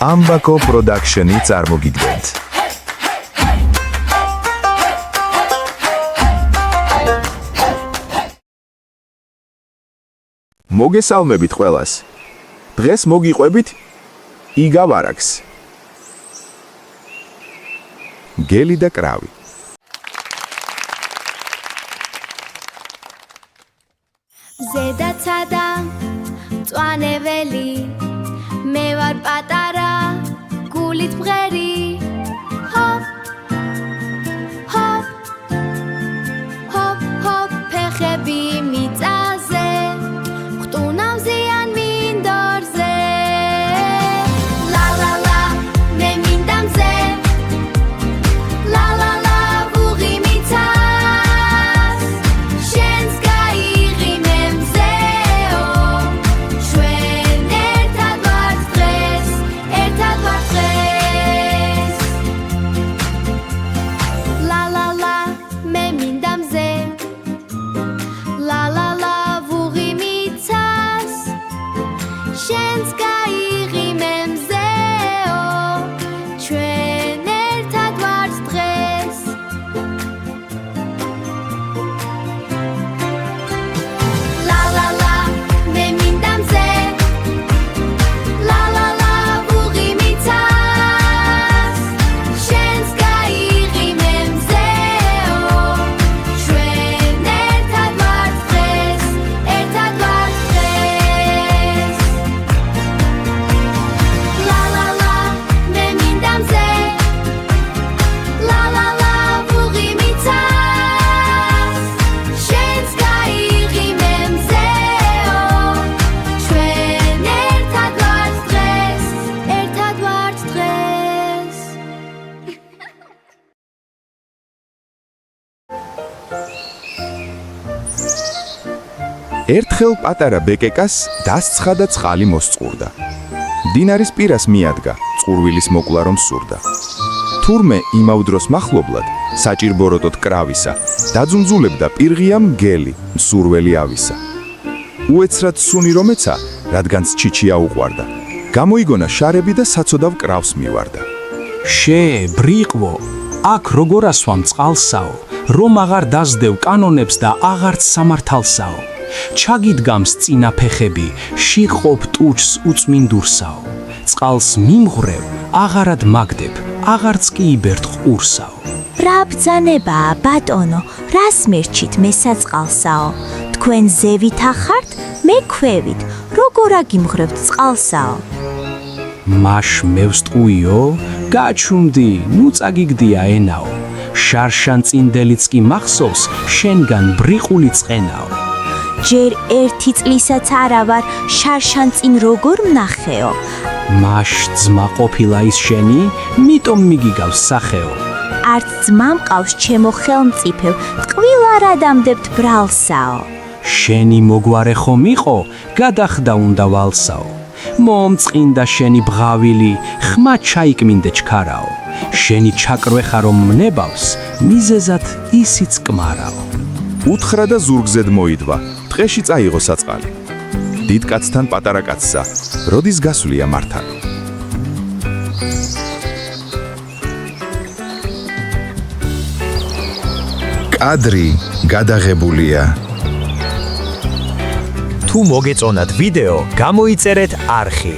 ამბაკო პროდაქშენი წარმოგიდგენთ. მოგესალმებით ყველას. დღეს მოგიყვებით იგავ არაკს. გელი და კრავი. ზედაცადა მწვანეველი მე ვარ პატარა გულით მღერი ჰოპ ჰოპ ჰოპ ჰოპ ფეხები მიწაზე ხტუნავ ზიან მინდორზე ლა ლა ლა მე მინდა მზე ლა ლა ლა ვუღი მიცას შენს გაიღიმე მზეო ჩვენ ერთად ვართ დღეს ერთად ვართ დღეს ლა ლა ლა მე მინდა მზე ლა ლა ლა ვუღი მიცას შენს გაიღიმე მზეო ჩვენ ერთად ვართ დღეს ლა ლა ლა მე მინდა მზე ლა ლა ლა ვუღი მიცას შენს გაიღიმე მზეო ჩვენ ერთად ვართ დღეს ერთად ვართ დღეს ლა ლა ლა მე მინდა მზე ლა ლა ლა ვუღი მიცას შენს გაიღიმე მზეო ჩვენ ერთად ვართ დღეს ერთად ვართ დღეს ერთხელ პატარა ბეკეკას დასცხა და წყალი მოსწყურდა. დინარის პირას მიადგა, წყურვილის მოკლა რომ სურდა. თურმე იმავდროს მახლობლად, საჭირბოროტოდ კრავისა, დაძუნძულებდა პირღიამ გელი, მსურველი ავისა. უეცრად სუნი რომ ეცა, რადგანც ჩიჩია უყვარდა. გამოიგონა შარები და საცოდავ კრავს მივარდა. შე, ბრიყვო, აქ როგორ ასვამ წყალსაო, რომ აღარ დასდევ კანონებს და აღარც სამართალსაო. ჩაგიდგამს წინა ფეხები, შიყოფ ტუჩს უწმინდურსაო. წყალს მიმღრევ, აღარად მაგდებ, აღარც კი იბერთ ყურსაო. რა ბრძანებაა, ბატონო, რას მერჩით მე საწყალსაო? თქვენ ზევით ახართ, მე ქვევით, როგორ აგიმღრებთ წყალსაო? მაშ მევსტყუიო, გაჩუმდი, ნუ წაგიგდია ენაო. შარშან წინდელიც კი მახსოვს, შენგან ბრიყული წყენაო. ჯერ ერთი წლისაც არა ვარ შარშან წინ როგორ ვნახეო? მაშ ძმა ყოფილა ის შენი, მიტომ მიგიგავს სახეო. არც ძმა მყავს ჩემო ხელმწიფევ, ტყვილ არ ადამდებთ ბრალსაო. შენი მოგვარე ხომ იყო, გადახდა უნდა ვალსაო. მომწყინდა შენი ბღავილი, ხმა ჩაიკმინდე ჩქარაო. შენი ჩაკრვეხა რომ მნებავს, მიზეზად ისიც კმარაო. უთხრა და ზურგზედ მოიდვა, ტყეში წაიღო საწყალი. დიდ კაცთან პატარა კაცსა, როდის გასვლია მართალი. კადრი გადაღებულია. თუ მოგეწონათ ვიდეო, გამოიწერეთ არხი.